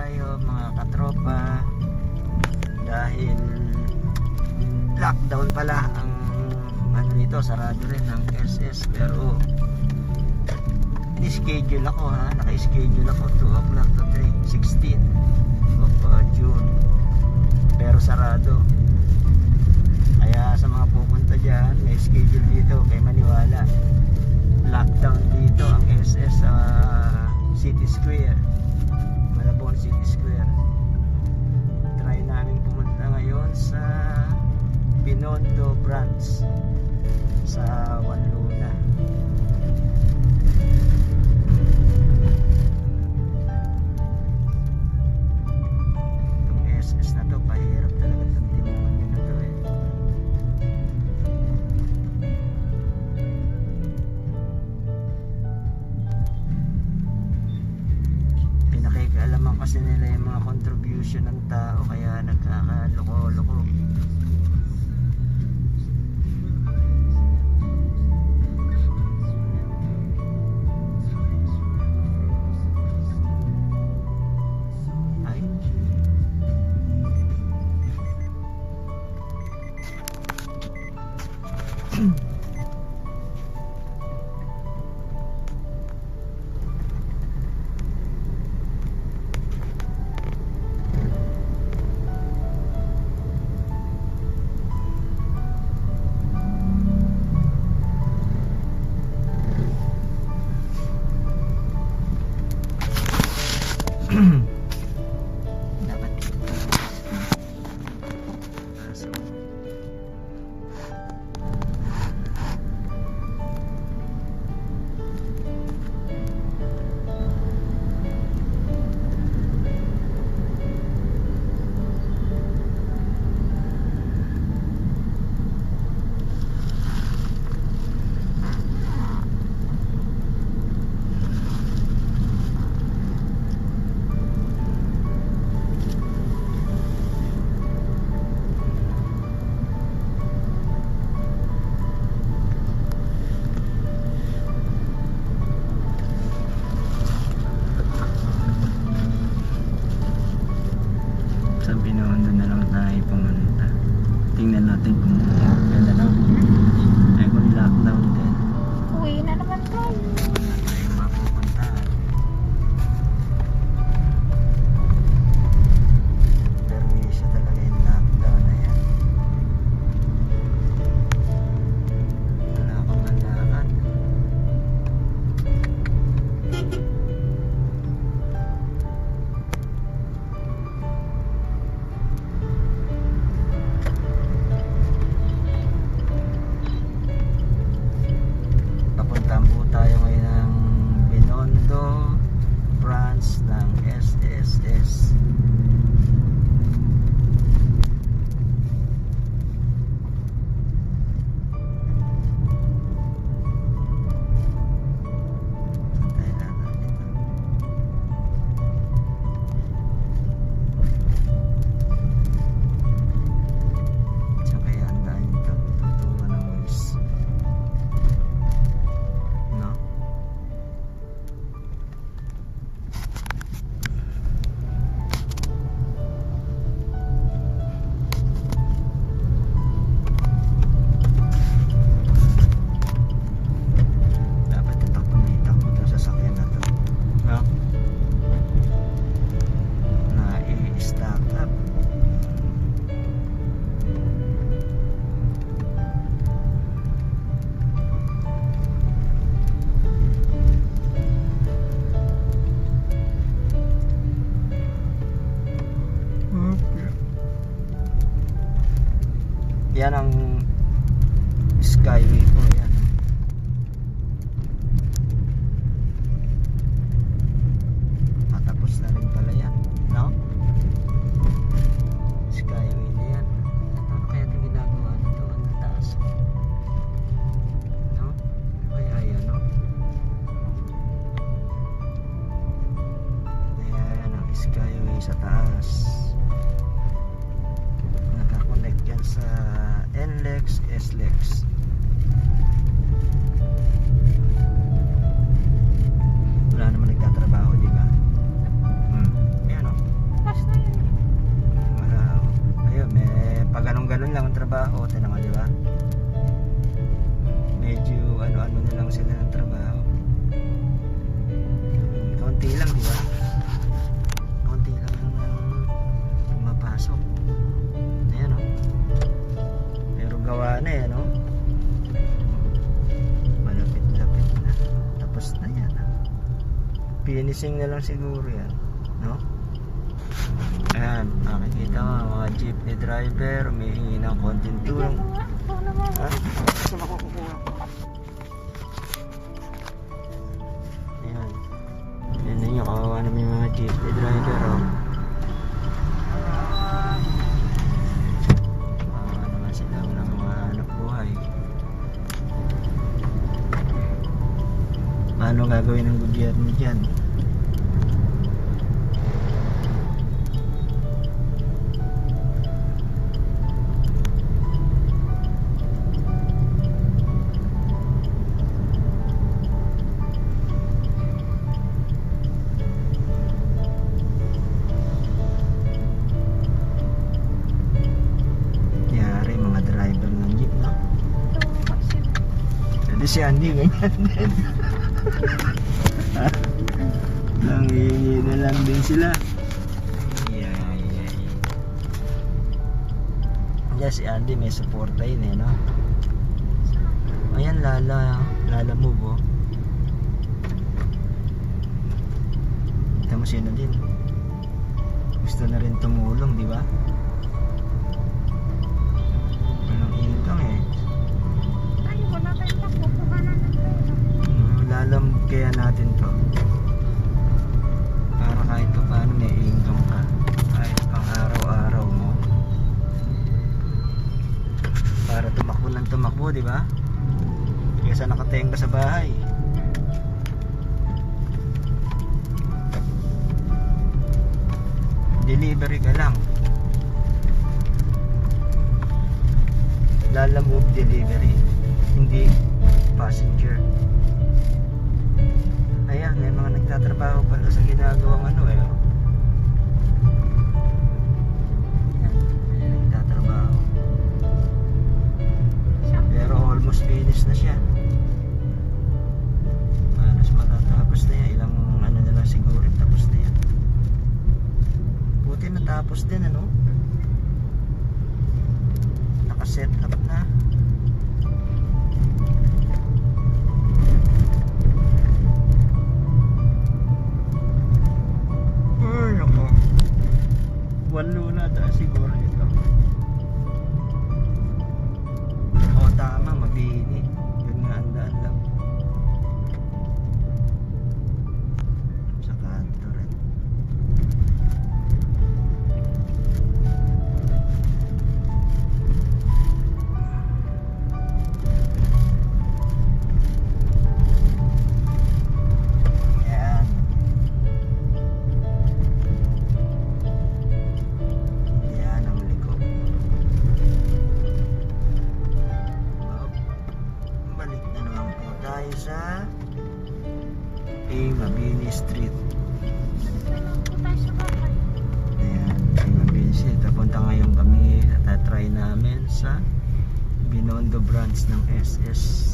tayo mga katropa dahil lockdown pala ang ano nito, sarado rin ng SS, pero in-schedule ako naka-schedule ako 2 o'clock to 3:16 of June, pero sarado. Kaya sa mga pupunta dyan, may schedule dito kay maniwala, lockdown dito ang SS sa City Square, Malabon City Square. Try namin pumunta ngayon sa Binondo branch sa Wanluna. Itong SS na to, pahirap talaga itong demonyo na to eh. Pinakikalaman kasi nila yung mga contribution ng tao, kaya nagkakaloko-loko. Dapat sa Binondo na lang tayo pumunta. Tingnan natin kung ganda lang ay kung lockdown din. Uwi na naman tayo. Wala tayong mapupuntahan. Permisyo talaga yung lockdown na yan. Wala akong manlakan. Papuntaan po tayo ngayon ng Binondo branch ng SSS. Tayo lang natin ito. Diyan kaya andahin ito, tuturo ng ways. No? Dapat itakbo na itakbo itong sasakyan na to. No? Na i-stack up. Yan ang Skyway po, yan. Matapos na rin pala yan, no? Skyway na yan. Ano kaya ito ginagawa nito? Ang taas, no? Kaya yan, no? Ayan ang Skyway sa taas. Nakakonect yan sa NLEX, SLEX. Wala naman nagtatrabaho, di ba? Ayan o. finishing na lang siguro yan, no? Ayan, nakikita mo mga jeepney driver, humihingi ng konting tulong. Ha? Saan ako kukuha? Ayan. Yan ninyo, kawawa naman yung mga jeepney driver, oh. Kawawa naman sila ng mga anak buhay. Paano gagawin ng gobyerno dyan? Yari mga driver ng jeep, no? Hindi si Andy ganyan din. Nangihingi na lang din sila. Yeah, si Andy may suporta yun eh, no? Ayan, Lala move, oh. Kita mo sino din. Gusto na rin tumulong, di ba? Walang income eh. Ay, wala tayong takbo. Kuhanan ng pera. Lalam kaya natin to. Para kahit pa paano may income ka. Kahit pang araw-araw mo. Para tumakbo ng tumakbo, di ba? Kaysa nakatenga sa bahay. Delivery ka lang. Lala move delivery, hindi passenger. Ayan, may mga nagtatrabaho pala sa ginagawang ano eh. Ayan, may nagtatrabaho. Pero almost finished na siya. Halos matatapos na yan. Ilang ano na lang siguro tapos na yan. Buti natapos din, ano? Nakaset up na. Ay, nako. Walo na dahil siguro ito. O, tama, mabini. Yun nga, andaan lang. Sa kanto rin. Yan. Yan ang likod. Balik na naman po tayo sa Mabini Street. Wala po tayo sa bahay. Ayan, Mabini Street. Papunta ngayon kami, tatry namin sa Binondo branch ng SS.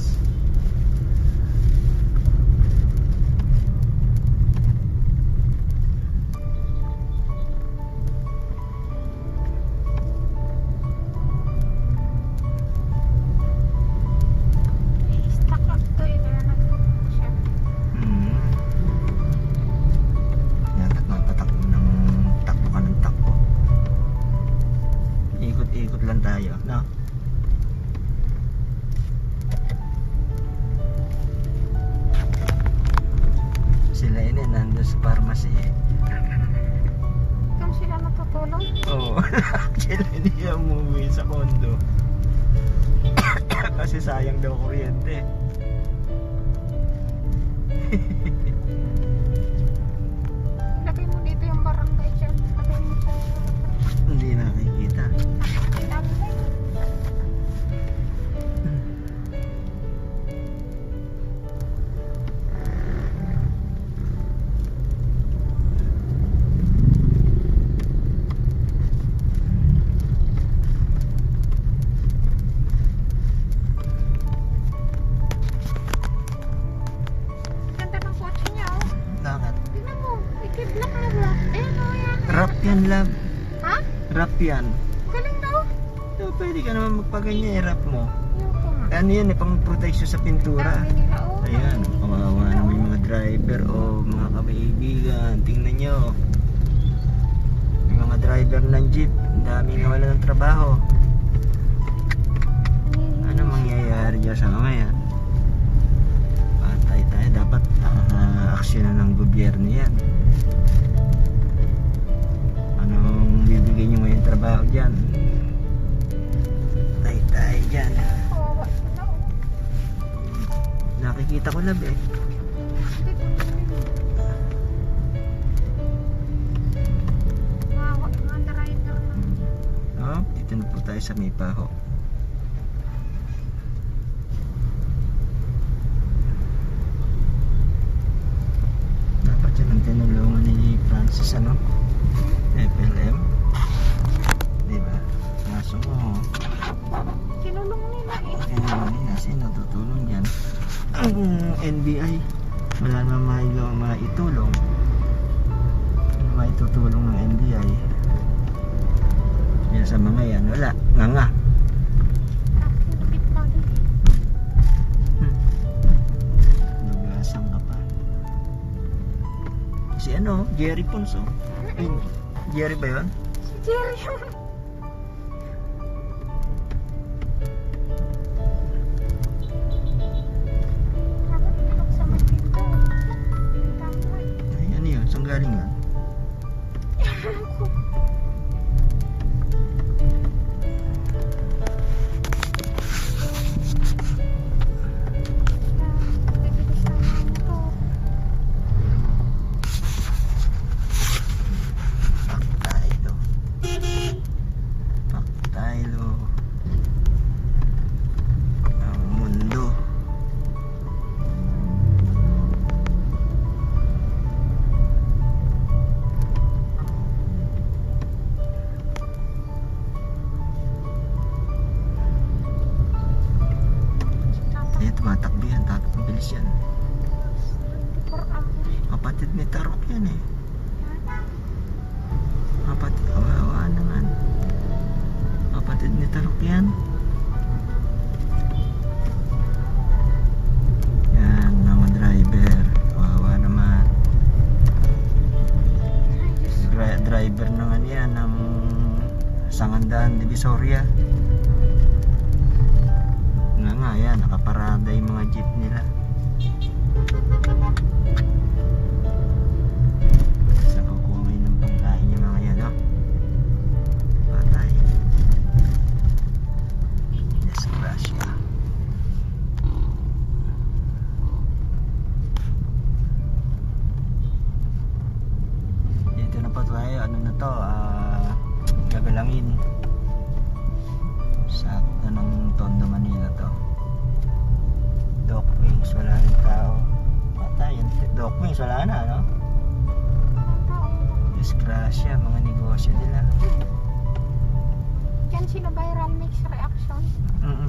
Stuck up to eh. Kaya nag-stop siya. Dapat mapatakbo ng takbo ka ng takbo. Ikot-ikot lang tayo, no? Sila yun eh, nandun sa pharmacy eh. Kung sila natutulog. Oo, sila hindi siya umuwi sa kondo. Kasi sayang daw kuryente. Lagay mo dito yung barangay dyan. Lagay mo dyan. Hindi nakikita. Kailangan na yun. Ganda ng kotse niya oh. Bakit? Tingnan mo. Ikidlock na block. Eh no yan. Rap yan, love. Ha? Rap yan. Galing daw. So, pwede ka naman magpaganyan, rap mo. Ayoko nga. Ano yan eh, pang protection sa pintura. Dami nila oh. Ayan, kawawa naman yung mga driver o mga kaibigan, tingnan nyo yung mga driver ng jeep, ang daming nawala ng trabaho. Ano mangyayari dyan sa mga yan? Patay tayo, dapat aksyonan ng gobyerno yan. Anong bibigyan nyo ngayon trabaho dyan? Patay tayo dyan. Kawawa sila. Nakikita ko lab eh. Kawawa mga driver na. Oh, dito na po tayo sa may paho. Dapat yan ang tinulungan ni Francis, ano? FLM. Diba? Naso mo. Tinulong nila eh. Sino tutulong dyan? Ang NBI. Wala naman maitulong. Ano maitutulong ng NBI? Yan sa mga yan, wala. Nga. Lupit lagi. Nagasang ka pa. Si ano, Jerry Ponso. Ay, Jerry ba yun? Si Jerry. Dapat tulog sa may pinto. Tama. Ay, ano yun? Saan galing yun? Bibilis na mga motor. Paktaylo. Paktaylo. Ang mundo. Eh, tumatakbo yan. Tapos ang bilis yan. 24 hours. Kapatid ni Tarok yan eh. Kapatid, kawawa naman. Kapatid ni Tarok yan. Yan, mga driver. Kawawa naman. Ay, Diyos. Driver ng ano yan, ng Sangandaan, Divisoria. Nga, yan, nakaparada yung mga jeep nila. Sa kukuha ngayon ng pangkain yung mga yan, oh. Patay. Desgracia. Dito na pa tayo, ano na to, gagalangin. Sa ng Tondo, Manila to. Dock Wings, wala rin tao. Patay, Dock Wings, wala na, no? Disgrasya, mga negosyo nila. Yan sila viral mix reaction.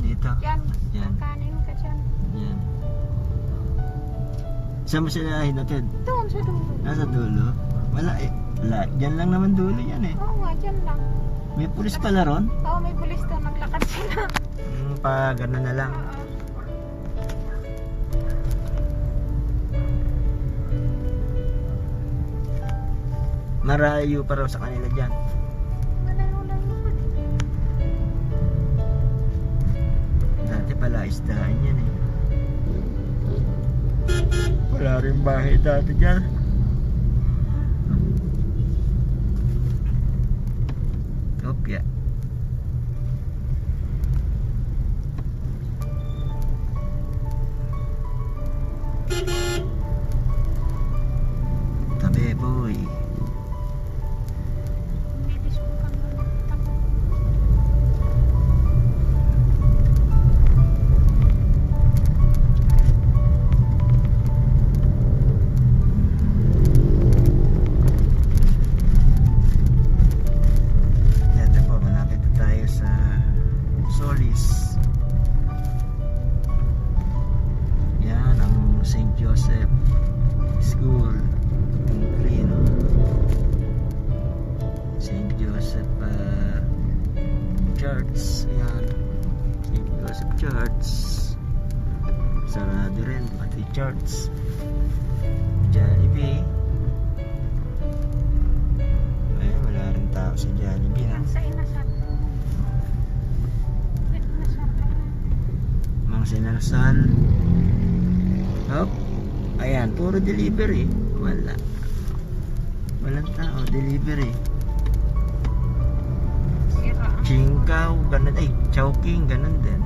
Dito. Yan. Yan. Kanin ka dyan. Yan. Saan mo sila hinatid? Doon sa dulo. Nasa dulo? Wala eh. Wala. Diyan lang naman dulo yan eh. Oo nga, dyan lang. May pulis pala ron? Oo, may pulis doon. Naglakad sila. Pa gano'n na lang. Oo. Marayo pa raw sa kanila dyan. Malayo-layo pa din. Dati pala isdaan yan eh. Wala rin bahay dati dyan. Kopya. Tabi boy. Bilis mo kang takbo. Dito po, malapit na tayo sa Solis. Yan ang St. Joseph School in Green. St. Joseph Church. Yan. St. Joseph Church. Sarado rin, pati church. Jollibee. Ay, wala rin tao sa Jollibee, no? Yan sa inasal. Inasal lang. Mang Sinalsal. Hop. Ayan, puro delivery. Wala. Walang tao, delivery. Sira. Chingkaw, ganun. Ay, Chowking, ganun din.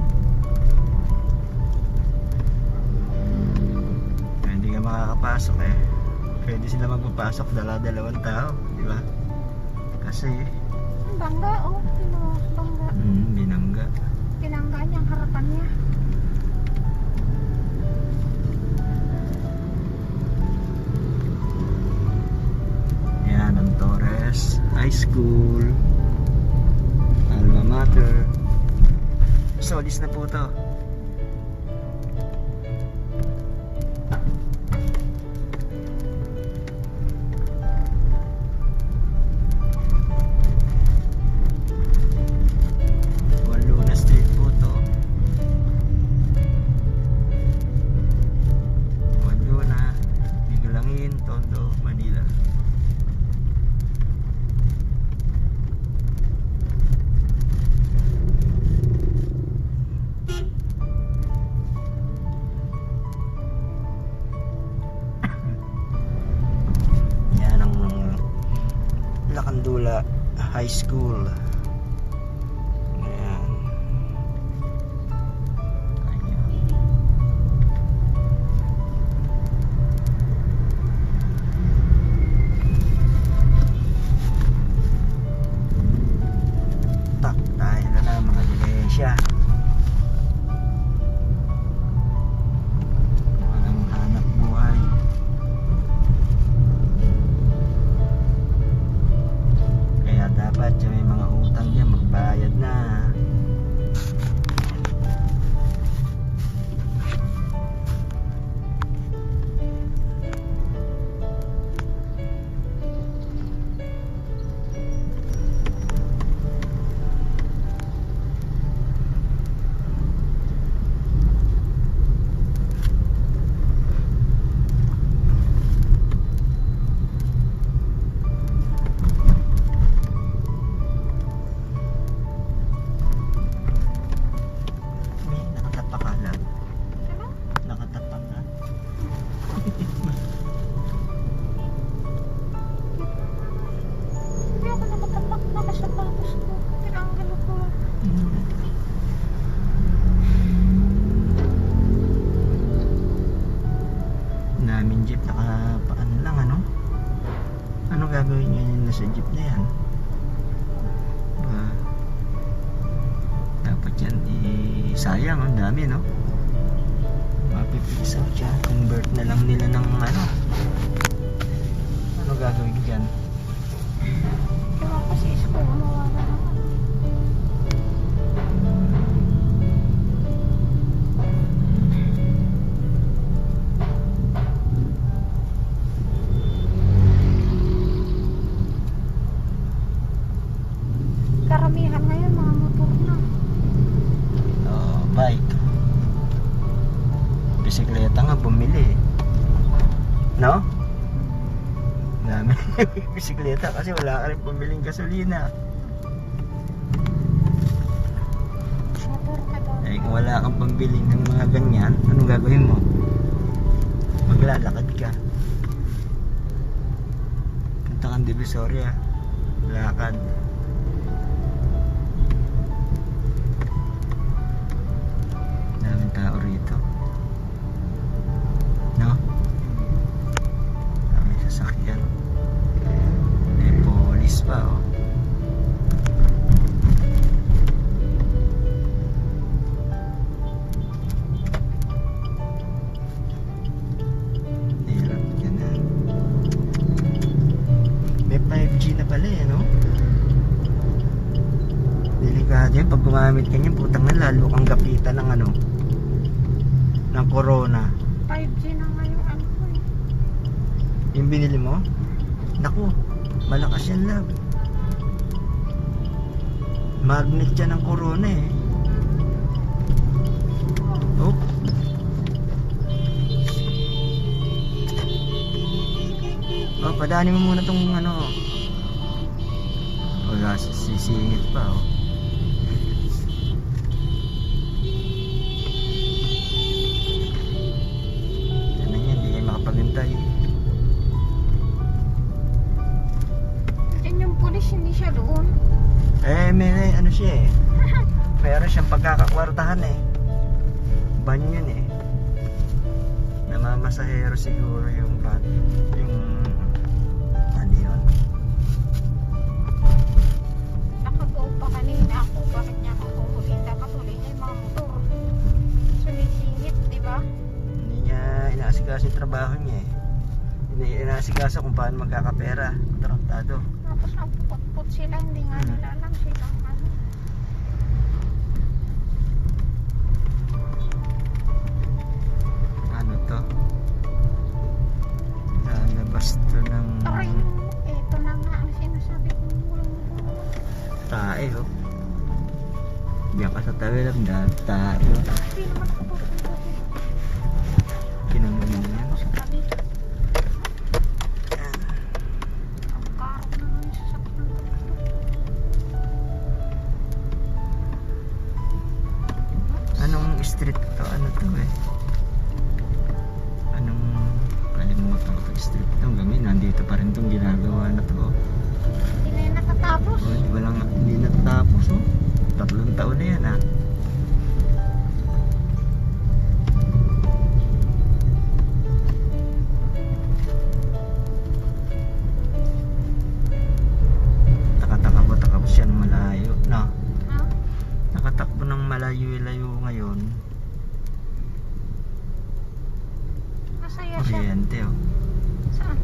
Ay, hindi ka makakapasok eh. Pwede sila magpapasok, dala-dalawang tao, di ba? Kasi, Ang bangga, oh. Bangga. binangga. Tinangga niya ang harapan niya. Yan, ang Torres High School. Alma Mater. Solis na po to. Juan Luna Street po to. Juan Luna, Bigulangin, Tondo, Manila. Yan ang Lakandula High School. Ayan. Ayan. Tak tayo na mga dilensya. Walang hanap buhay. Kaya dapat yung may mga utang dyan magbayad na. May nakatapak ka lang. Ano? Nakatapak ka. Hindi ako nakatapak. Nakasapatos ko. Tinanggal ko. Namin jeep nakapaano lang ano? Ano gagawin nyo yun sa jeep na yan? Ba, dapat yan sayang ang dami no? Mapipisaw dyan. Convert na lang nila ng ano? Ano gagawin dyan? Kaya ako sa school. Mawala naman. Karamihan ngayon mga motor na. Bike. Bisikleta nga bumili. No? Dami bisikleta kasi wala ka rin pamiling gasolina. Motor ka daw. Eh kung wala kang pambiling ng mga ganyan, anong gagawin mo? Maglalakad ka. Punta kang Divisoria. Lakad. Daming tao rito. No? Daming sasakyan. May police pa oh. Hirap yan ah. May 5G na pala eh, no? Delikado yan. Pag gumamit ka niyan, putang na lalo kang gapitan ng ano, ng corona. 5G na ngayon ano ko eh. Yung binili mo? Naku, malakas yan love. Magnet yan ng corona eh. Oh. Padaanin mo muna tong ano. Wala, sisingit pa oh. Yan na yan, hindi kayo makapaghintay. Diyan yung pulis, hindi siya doon. May ano siya eh. Meron siyang pagkakakwartahan eh. Ban yun eh. Namamasahero siguro yung van. Yung ano yun. Nakagaw pa kanina ako. Bakit niya ako kukulit? Katuloy niya yung mga motor. Sumisingit, di ba? Hindi niya inaasikaso yung trabaho niya eh. Hindi inaasikaso kung paano magkakapera. Tarantado. Tapos napupot-pot sila. Hindi nga nila alam silang ano. Ano to? Lalabas to ng Aray, eto na nga ang sinasabi ko. tae oh. Diyan ka sa tabi lang dahil tae oh. Hindi naman ako pupunta. Kinanggamin niya. Sa tabi. Ang karo na nga yung sasakyan ko. Anong street to? Ano to eh? Anong kalimutan ko to street to? Hanggang ngayon, nandito pa rin itong ginagawa na to. Hindi na yun natatapos. Oh, hindi natatapos oh. 3 taon na yan ah. Nakatakbo siya ng malayo. No? Ha? Nakatakbo ng malayo-layo ngayon. Masaya siya. Kuryente oh. Saan?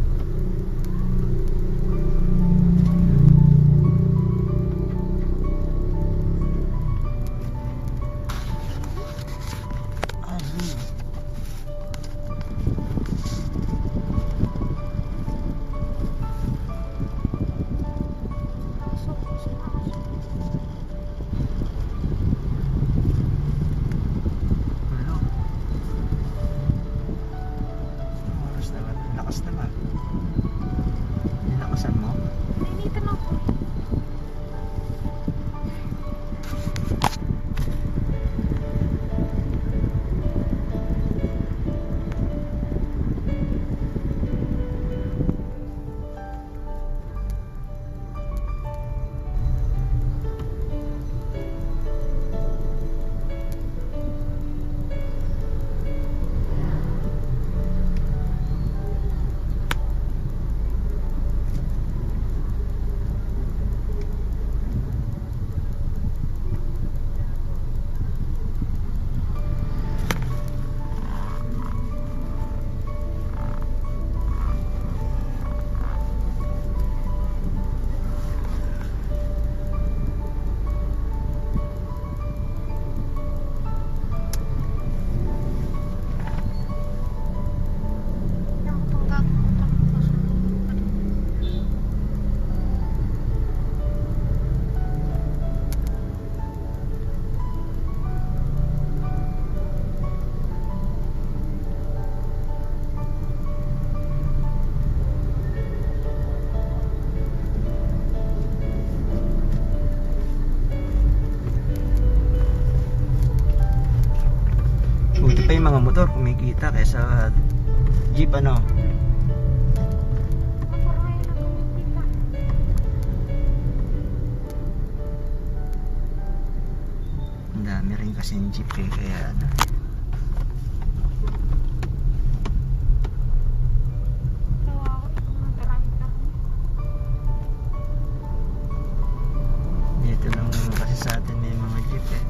Hello. Oras naman. Lakas naman. Nilakasan mo? Nainitan ako. Yung tunggang utang ko sa Buti pa yung mga motor kumikita kaysa jeep ano. motor ngayon na kumikita. Ang dami rin kasi yung jeep eh, kaya ano. Kawawa itong mga driver. Dito lang naman kasi sa atin may mga jeep eh.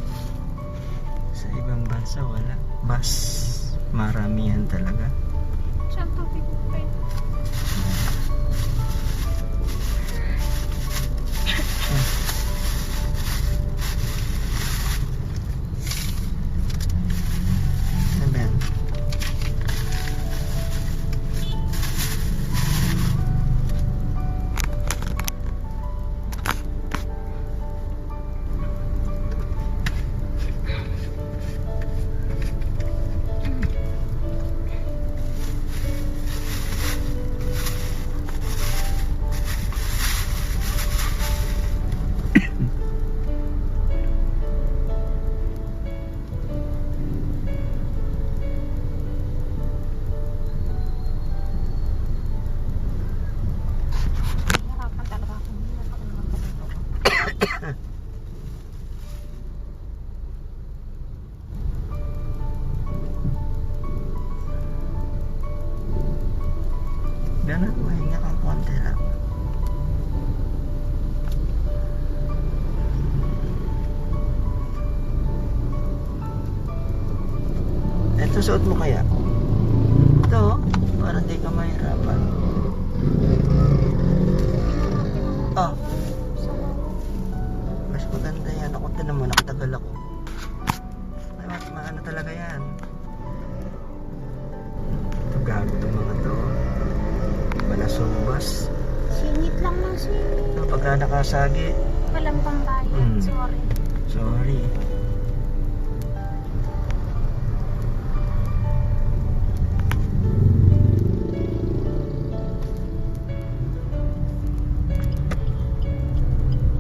Sa ibang bansa wala. Bus, maramihan talaga. Saan to pipupin? Ano ba yan? Susuot mo kaya? Ito, para di ka mahirapan. Oh, mas maganda yan. Ako tinan mo, nakatagal ako. Ay, maano talaga yan. Ito gago ng mga to. Balasubas. Singit lang ng singit. Ito, pagka nakasagi. Walang pambayad. Hmm. Sorry. Sorry.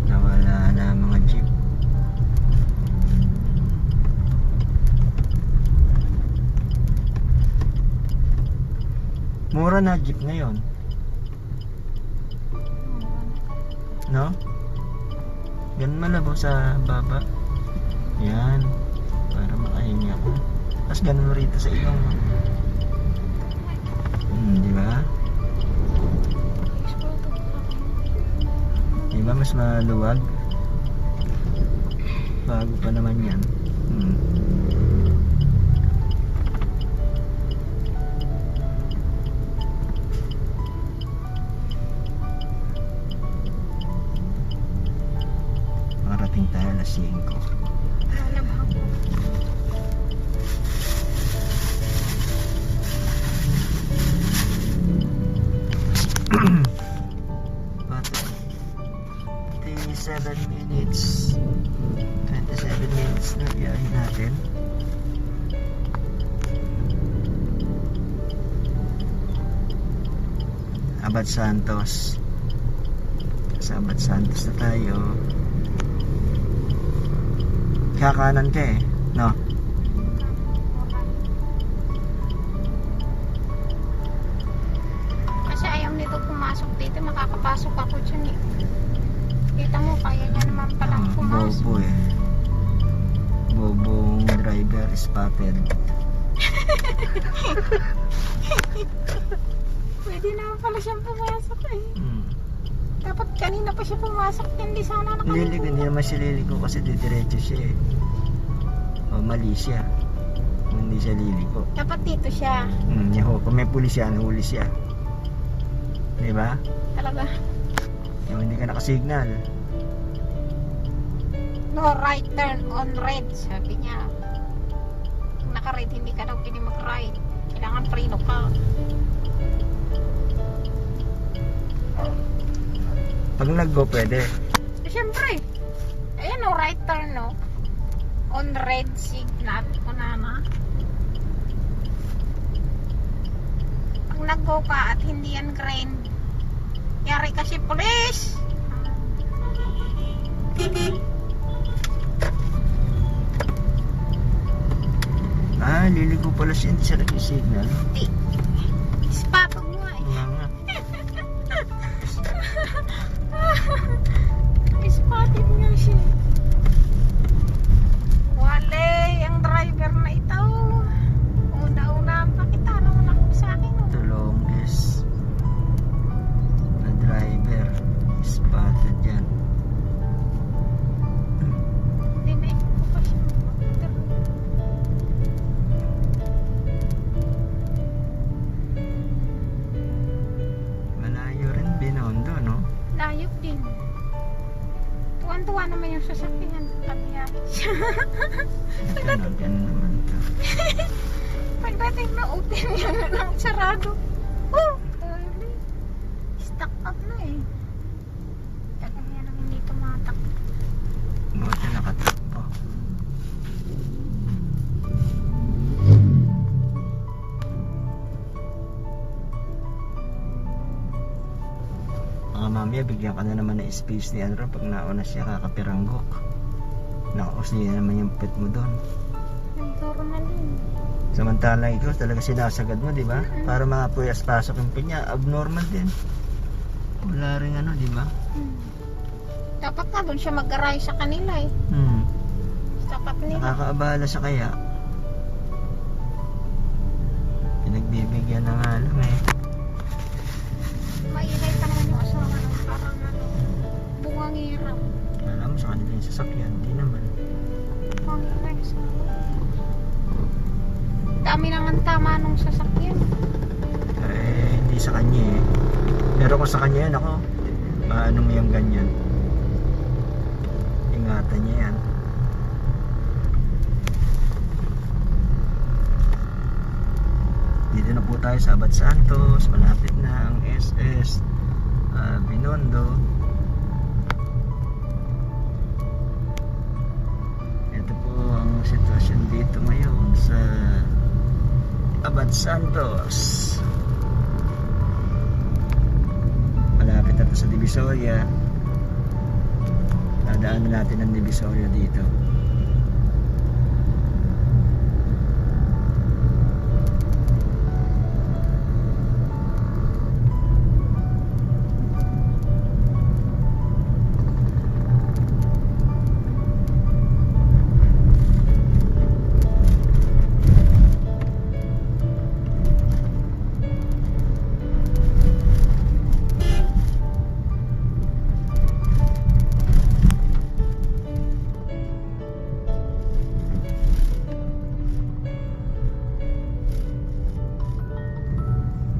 Nawala na mga jeep. Mura na jeep ngayon, no? Ganun malabo sa baba. Yan. Para makahingi ako. Tapos ganun rito sa ilong. Di ba? Di ba mas maluwag? Bago pa naman yan. Marating tayo alas 5. Lalabang ko. But 27 minutes 27 minutes na biyahe natin. Abad Santos. Sa Abad Santos na tayo. Kakanan ka eh, no? Kasi ayaw nito pumasok dito. Makakapasok ako dyan eh. Kita mo, kaya niya naman palang pumasok. Bobo eh. Bobong driver spotted. Pwede naman pala siyang pumasok eh. Hmm. Dapat kanina pa siya pumasok. Hindi sana Liliko, hindi naman siya liliko kasi didiretso siya eh. O mali siya. Kung hindi siya liliko. Dapat dito siya. Kung may pulis siya, nahuli siya. Diba? Talaga. Yung hindi ka nakasignal. No right turn on red. Sabi niya. Kung naka-red, hindi ka daw pwede mag-right. Kailangan preno ka. Pag nag-go, pwede. Eh, syempre. Ayan no, right turn no. On red signal. Kunana. Pag nag-go ka at hindi yan green, yari kasi police. Liligo pala siya, hindi siya nag-signal. Hindi. Ispapag mo eh. Nga. Spotted nga siya. Wale, ang driver na ito. Una-una pa kita naman ako sa akin. The longest na driver spotted yan. Hindi na ito pa siya. Malayo rin Binondo, no? Layok din. Tuwan-tuwa naman yung sasakyan. Kaya Ganun naman to. pagdating na open yun lang sarado. Oh! Stuck up na eh. Tagal niya lang hindi tumatak. Buti nakatakbo. Mga mamaya, bigyan ka na naman ng space ni Andrew pag nauna siya kakapiranggok. Nakaos niya naman yung pet mo doon. Yung normal yun. Samantalang ikaw talaga sinasagad mo, di ba? Para mga puyas pasok yung pinya, abnormal din. Wala rin ano, di ba? Dapat nga doon siya mag-aray sa kanila eh. Dapat nila. Nakakaabala siya kaya. Pinagbibigyan na nga lang eh. Mailay pa naman yung asawa ng parang ano, bungang hirap. Alam mo sa kanila yung sasakyan, di naman. Bungang hirap sa dami nang ang tama nung sasakyan. Eh, hindi sa kanya eh. Pero kung sa kanya yan, ako, paano mo yung ganyan? Ingatan niya yan. Dito na po tayo sa Abad Santos. Malapit na ang SS Binondo. Ito po ang sitwasyon dito ngayon sa Abad Santos. Malapit na to sa Divisoria. Dadaanan natin ang Divisoria dito.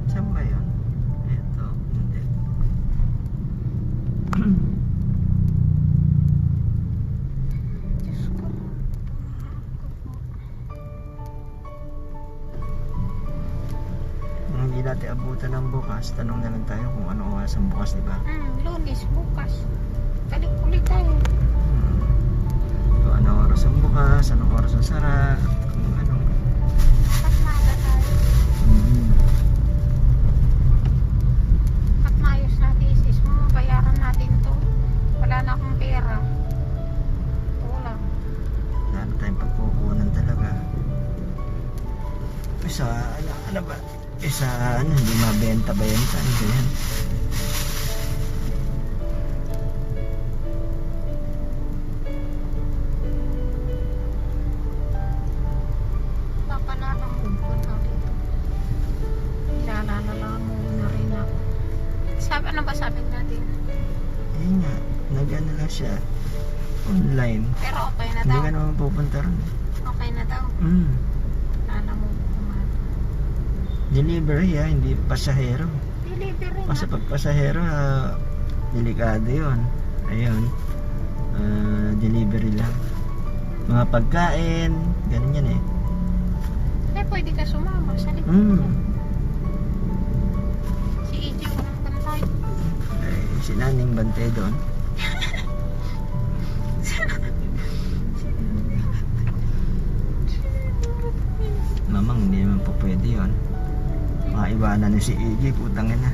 Saan ba yun? Ito, hindi. Diyos ko. Kung hindi natin abutan ng bukas, tanong na lang tayo kung ano oras ang bukas, di ba? Lunes, bukas. Balik ulit tayo. Kung ano oras ang bukas, anong oras ang sara, kung anong... At maaga tayo. At maayos natin isis mo. Bayaran natin to. Wala na akong pera. Wala. Wala na tayong pagkukunan talaga. Isa, ano ba? Isa, hindi mabenta-benta. Ano ba yan? Papalalang kumpun ako dito. Ilalala muna rin ako. Ano ba sabi natin? Ayun nga, nag-ano lang siya. Online. Pero okay na Hindi daw. ka naman pupunta ron. Okay na daw. Mm. Lala mo kumain. Delivery hindi pasahero. Delivery Kasi na. pag pasahero, delikado yun. Ayun. Delivery lang. Mga pagkain, ganun yan eh. Eh, pwede ka sumama sa likod. Si EJ walang bantay. Ay, si Naning Bante doon. Mamang, hindi naman po pwede yun. Maiwanan niyo si EJ, putang ina.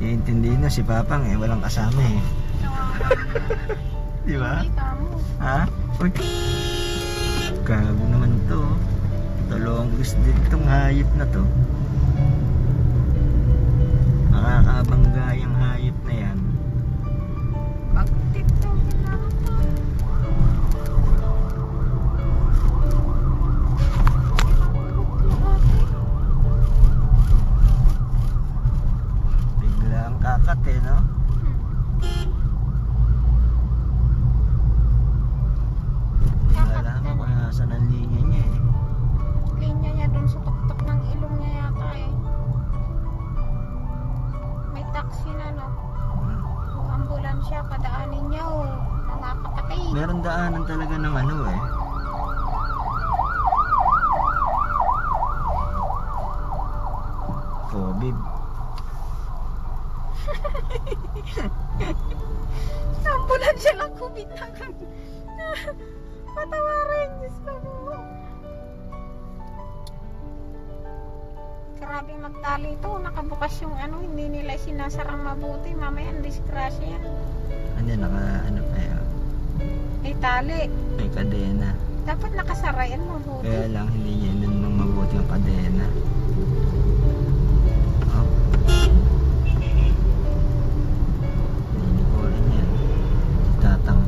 Iintindihin na si Papang eh, walang kasama eh. Di ba? Hindi ka mo. Ha? Uy. Gago naman to. Talonggis din tong hayop na to. Makakabangga yung hayop na yan. Pag TikTok na ako. Biglang kakat eh, no? Hindi na alam kung nasa ng linya niya eh. Linya niya dun sa tuktok ng ilong niya yata eh. May taxi na no. O ambulansya, padaanin niya o mga kapatid. Meron daanan talaga ng ano eh. COVID. Ambulansya lang kubit na kami. Patawarin, Diyos ko. Grabe magtali ito. Nakabukas yung ano, hindi nila sinasarang mabuti. Mamaya ang disgrasya yan. Ano, ano pa yun? May tali. May kadena. Dapat nakasara yan mabuti. Kaya lang hindi niya inon ng mabuti ang kadena. Oh. Hindi ko rin yan. Tatang.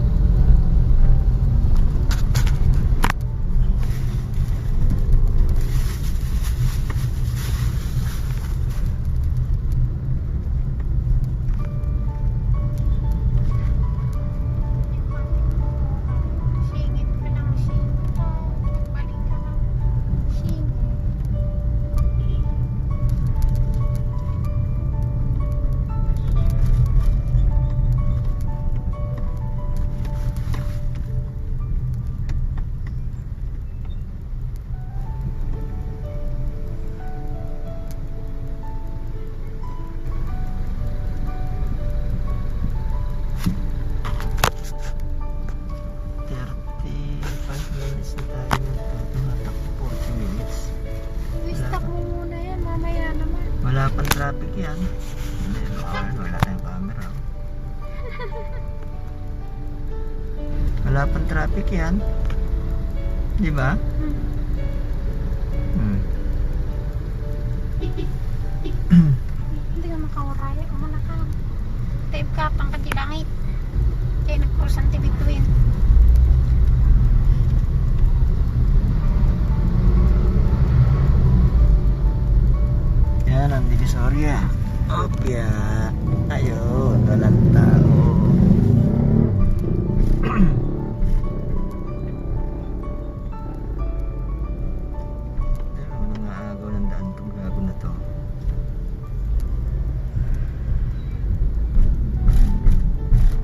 Singit ka ng singit. Balik ka ng singit. Wala pang traffic yan. Hindi, wala tayong camera. Wala pang traffic yan. Di ba? Hmm. Hindi ka makawaraya. Umana ka. Taib ka pang kadilangit. Kaya nag-cross ang tibituin. Yan ang Divisoria. Opya. Ayun, walang tao. Ano nga agaw ng daan itong gago na to.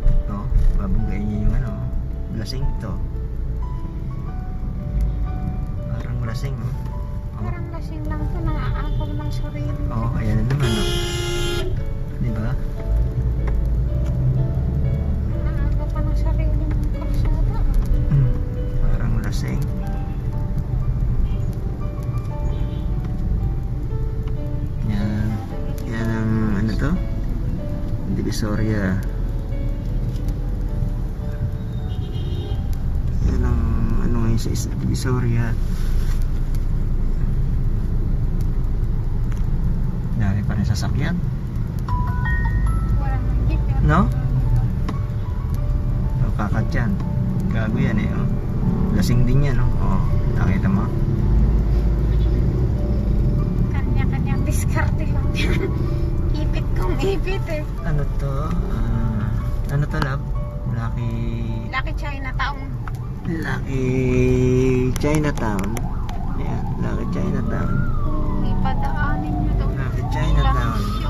Ito, babanggain niya yung ano, lasing to. Parang lasing, oh. Parang lasing lang ito. Nangaagaw ng sarili. Oh, ayan na naman, oh. Di ba? Nangaagaw pa ng sarili ng kalsada. Parang lasing. Yan. Yan ang ano to? Divisoria. Yan ang ano ngayon sa Divisoria. Dami pa rin sasakyan. Walang jeep. No? O, kakat yan. Gago yan eh. Oh. Lasing din yan. Oh. Nakita mo? Kanya-kanyang diskarte lang yan. Ipit kong ipit eh. Ano to? Ano to, love? Lucky Chinatown. Lucky Chinatown. Ayan, Lucky Chinatown. Ipadaanin nyo doon. Lucky Chinatown.